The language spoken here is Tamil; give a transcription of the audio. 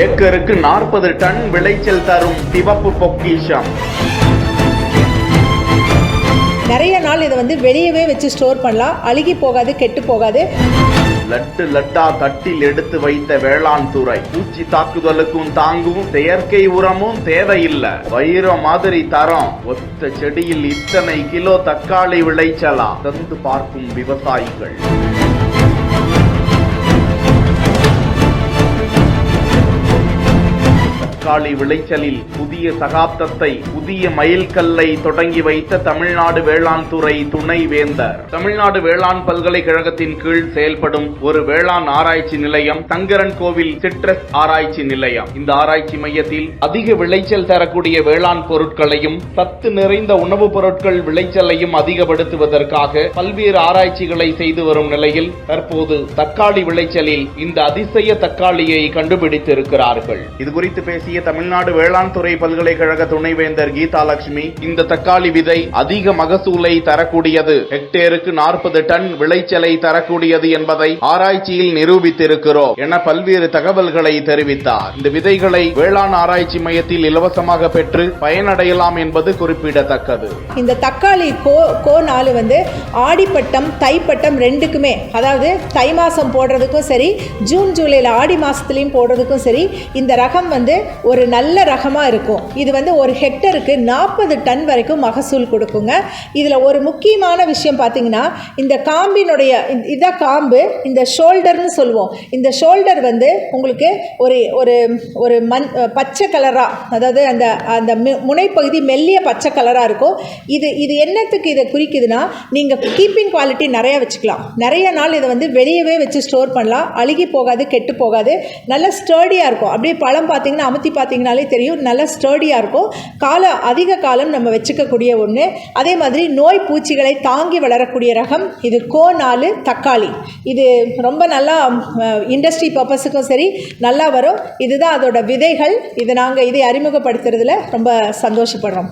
ஏக்கருக்கு 40 டன் விளைச்சல் தரும் சிவப்பு பொக்கிஷம். நிறைய நாள் இதை வெளியவே வச்சு ஸ்டோர் பண்ணலாம், அழுகி போகாது, கெட்டு போகாது. லட்டு லட்டா தட்டில் எடுத்து வைத்த வேளாண் துறை. பூச்சி தாக்குதலுக்கும் தாங்கும் செயற்கை உரமும் தேவையில்லை. வைர மாதிரி தரம். ஒத்த செடியில் இத்தனை கிலோ தக்காளி விளைச்சலா? தந்து பார்க்கும் விவசாயிகள். தக்காளி விளைச்சலில் புதிய சகாப்தத்தை, புதிய மைல்கல்லை தொடங்கி வைத்த தமிழ்நாடு வேளாண் துறை துணை வேந்தர். தமிழ்நாடு வேளாண் பல்கலைக்கழகத்தின் கீழ் செயல்படும் ஒரு வேளாண் ஆராய்ச்சி நிலையம் சங்கரன் கோவில் சிட்ரஸ் ஆராய்ச்சி நிலையம். இந்த ஆராய்ச்சி மையத்தில் அதிக விளைச்சல் தரக்கூடிய வேளாண் பொருட்களையும் சத்து நிறைந்த உணவுப் பொருட்கள் விளைச்சலையும் அதிகப்படுத்துவதற்காக பல்வேறு ஆராய்ச்சிகளை செய்து வரும் நிலையில் தற்போது தக்காளி விளைச்சலில் இந்த அதிசய தக்காளியை கண்டுபிடித்திருக்கிறார்கள். இது குறித்து பேசிய தமிழ்நாடு வேளாண் துறை பல்கலைக்கழக துணைவேந்தர் கீதா லட்சுமி, இந்த தக்காளி விதை அதிக மகசூலை தரக்கூடியது, ஹெக்டேருக்கு 40 டன் விளைச்சலை தரக்கூடியது என்பதை ஆராய்ச்சியில் நிரூபித்திருக்கிறோம் என பல்வேறு தகவல்களை தெரிவித்தார். இந்த விதைகளை வேளாண் ஆராய்ச்சி மையத்தில் இலவசமாக பெற்று பயனடையலாம் என்பது குறிப்பிடத்தக்கது. இந்த தக்காளி கோ 4 ஆடிப்பட்டம் தைப்பட்டம் ரெண்டுக்குமே, அதாவது தை மாசம் போடுறதுக்கும் சரி, ஜூன் ஜூலைல ஆடி மாசத்துலயும் போடுறதுக்கும் சரி, இந்த ரகம் ஒரு நல்ல ரகமாக இருக்கும். இது ஒரு ஹெக்டருக்கு 40 டன் வரைக்கும் மகசூல் கொடுக்குங்க. இதில் ஒரு முக்கியமான விஷயம் பார்த்தீங்கன்னா, இந்த காம்பினுடைய இதான் காம்பு, இந்த ஷோல்டர்னு சொல்லுவோம். இந்த ஷோல்டர் உங்களுக்கு ஒரு ஒரு ஒரு பச்சை கலராக, அதாவது அந்த அந்த முனைப்பகுதி மெல்லிய பச்சை கலராக இருக்கும். இது என்னத்துக்கு இதை குறிக்குதுன்னா, நீங்கள் கீப்பிங் குவாலிட்டி நிறையா வச்சுக்கலாம். நிறைய நாள் இதை வெளியவே வச்சு ஸ்டோர் பண்ணலாம், அழுகி போகாது, கெட்டு போகாது, நல்ல ஸ்டர்டியாக இருக்கும். அப்படியே பழம் பார்த்தீங்கன்னா அமுத்தி பார்த்தீங்கனாலே தெரியும், நல்ல ஸ்டர்டியாக இருக்கும். அதிக காலம் நம்ம வச்சுக்கக்கூடிய ஒன்று. அதே மாதிரி நோய் பூச்சிகளை தாங்கி வளரக்கூடிய ரகம் இது கோ 4 தக்காளி. இது ரொம்ப நல்லா இண்டஸ்ட்ரி பர்பஸுக்கும் சரி நல்லா வரும். இதுதான் அதோட விதைகள். இதை அறிமுகப்படுத்துறதுல ரொம்ப சந்தோஷப்படுறோம்.